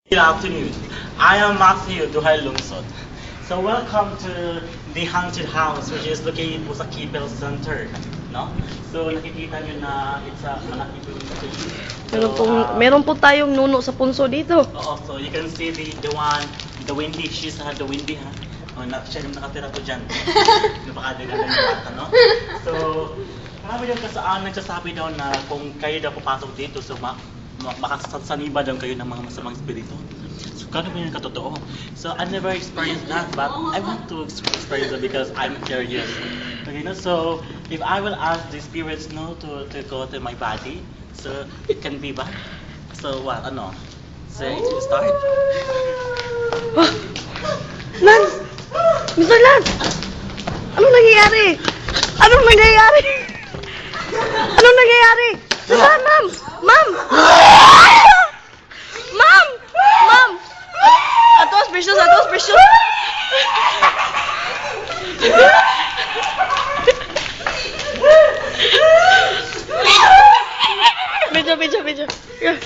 Good afternoon. I am Matthew Duhay Lungsod. So welcome to the haunted house which is located po sa Kibel Center. No? So nakikita nyo na it's a malaki po yung stage. Meron po tayong nuno sa punso dito. Oo, so you can see the one, the windy, she's the windy ha. Siya yung nakatira po dyan. Napakadagal ng bata, no? So, marami yung nagsasabi daw na kung kayo daw papasok dito, so makasaniba daw kayo ng mga masamang espiritu. So, kano ba yung katotoo? So, I never experienced that, but I want to experience it because I'm curious. Okay, no? So, if I will ask the spirits no to go to my body, so it can be bad. So, what? Ano? Say, start? Lance! Mr. Lance! Anong nangyayari? Anong nangyayari? Anong nangyayari? Saan, ma'am? Ma'am! Ma'am! Ma'am! Atos, precious! Atos, precious! Medyo. Yeah.